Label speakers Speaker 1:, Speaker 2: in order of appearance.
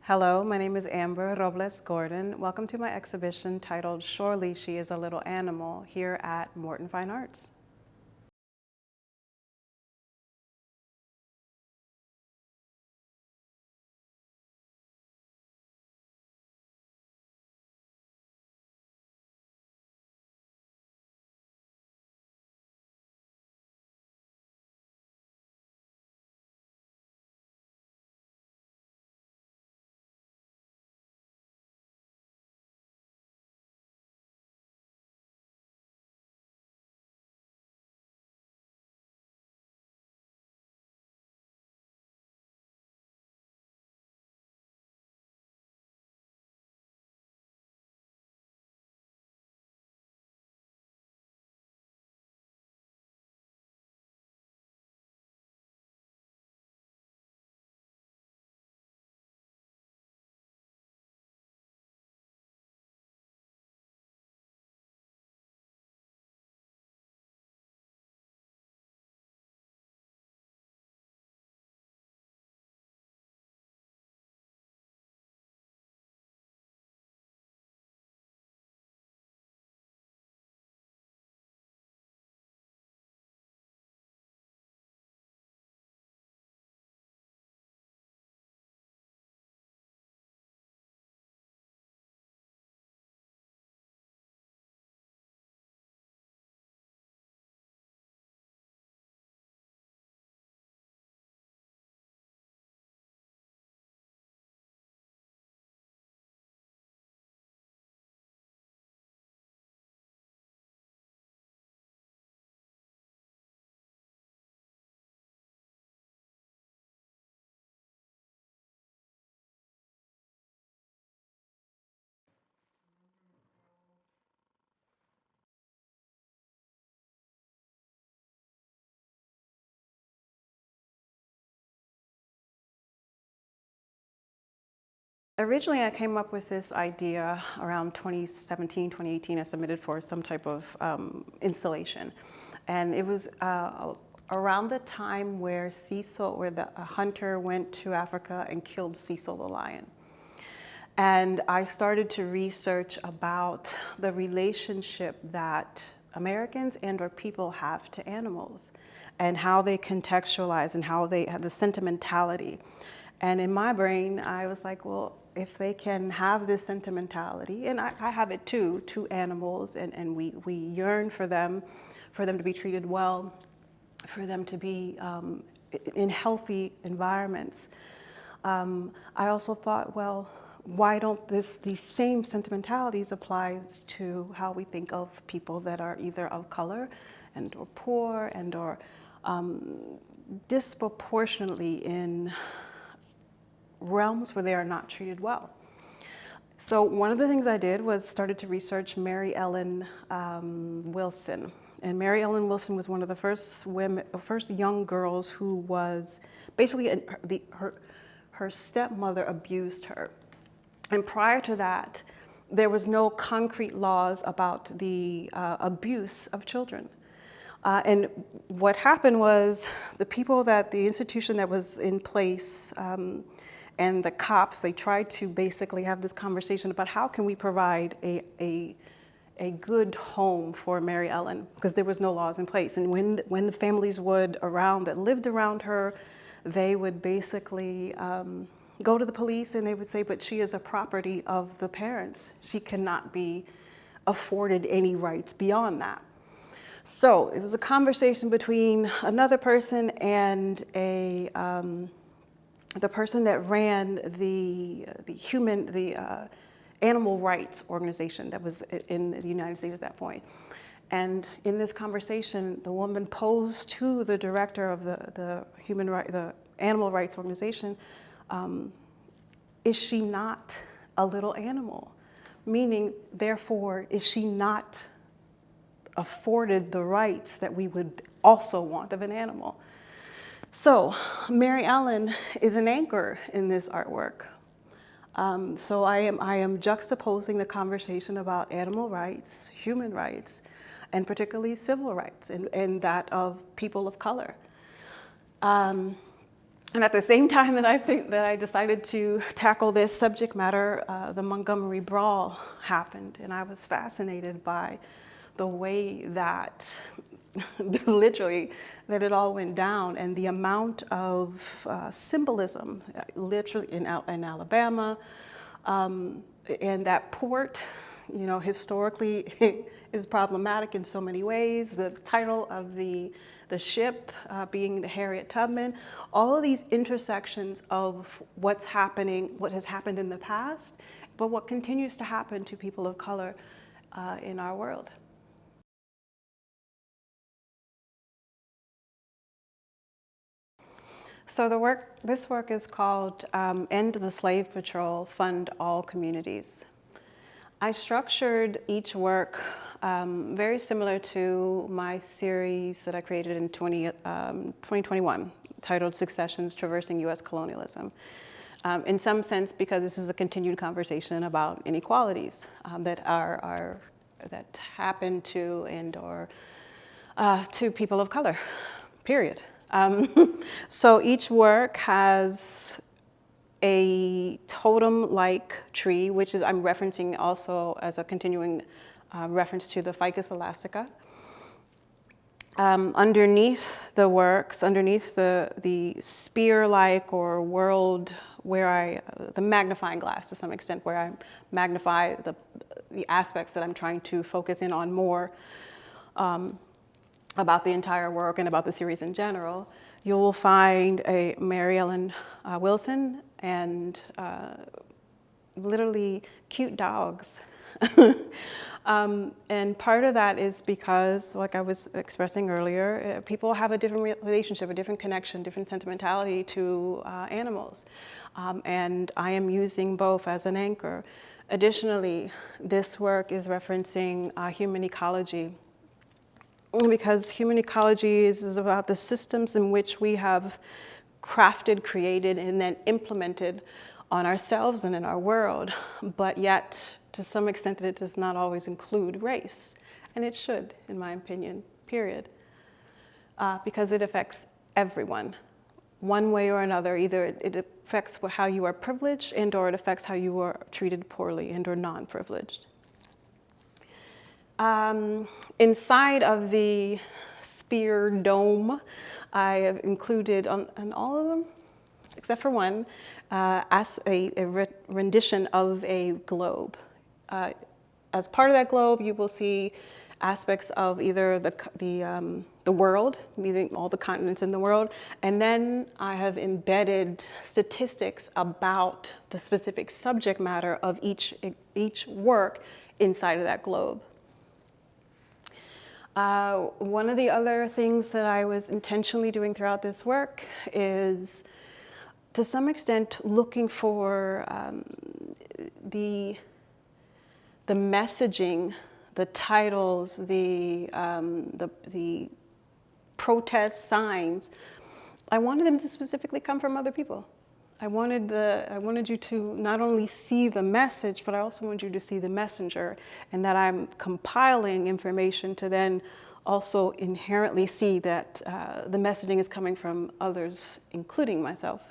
Speaker 1: Hello, my name is Amber Robles-Gordon. Welcome to my exhibition titled Surely She is a Little Animal here at Morton Fine Arts. Originally, I came up with this idea around 2017, 2018. I submitted for some type of installation. And it was around the time where a hunter went to Africa and killed Cecil the lion. And I started to research about the relationship that Americans and or people have to animals and how they contextualize and how they have the sentimentality. And in my brain, I was like, well, if they can have this sentimentality, and I have it too, to animals, and we yearn for them to be treated well, for them to be in healthy environments. I also thought, well, why don't these same sentimentalities apply to how we think of people that are either of color and or poor and or disproportionately in realms where they are not treated well. So one of the things I did was started to research Mary Ellen Wilson. And Mary Ellen Wilson was one of the first young girls who was basically her stepmother abused her. And prior to that, there was no concrete laws about the abuse of children. And what happened was the institution that was in place and the cops, they tried to basically have this conversation about how can we provide a good home for Mary Ellen, because there was no laws in place. And when the families that lived around her, they would basically go to the police and they would say, but she is a property of the parents. She cannot be afforded any rights beyond that. So it was a conversation between another person and the person that ran the animal rights organization that was in the United States at that point. And in this conversation, the woman posed to the director of the animal rights organization, is she not a little animal? Meaning, therefore, is she not afforded the rights that we would also want of an animal? So Mary Ellen is an anchor in this artwork. So I am juxtaposing the conversation about animal rights, human rights, and particularly civil rights, and that of people of color. And at the same time that I decided to tackle this subject matter, the Montgomery Brawl happened, and I was fascinated by the way that, literally, that it all went down, and the amount of symbolism, literally in Alabama, and that port, historically is problematic in so many ways. The title of the ship being the Harriet Tubman, all of these intersections of what has happened in the past, but what continues to happen to people of color in our world. So this work is called End the Slave Patrol, Fund All Communities. I structured each work very similar to my series that I created in 2021, titled Successions Traversing US Colonialism. In some sense, because this is a continued conversation about inequalities that happen to or to people of color, period. So each work has a totem-like tree, which is I'm referencing also as a continuing reference to the Ficus elastica. Underneath the works, underneath the spear-like or world, where the magnifying glass to some extent, where I magnify the aspects that I'm trying to focus in on more about the entire work and about the series in general, you will find a Mary Ellen Wilson and literally cute dogs. And part of that is because, like I was expressing earlier, people have a different relationship, a different connection, different sentimentality to animals. And I am using both as an anchor. Additionally, this work is referencing human ecology, because human ecology is about the systems in which we have crafted, created, and then implemented on ourselves and in our world, but yet to some extent it does not always include race, and it should, in my opinion, period, because it affects everyone, one way or another. Either it affects how you are privileged and or it affects how you are treated poorly and or non-privileged. Inside of the spear dome, I have included on all of them, except for one, as a rendition of a globe. As part of that globe, you will see aspects of either the world, meaning all the continents in the world, and then I have embedded statistics about the specific subject matter of each work inside of that globe. One of the other things that I was intentionally doing throughout this work is, to some extent, looking for the messaging, the titles, the protest signs. I wanted them to specifically come from other people. I wanted you to not only see the message, but I also wanted you to see the messenger, and that I'm compiling information to then also inherently see that the messaging is coming from others, including myself.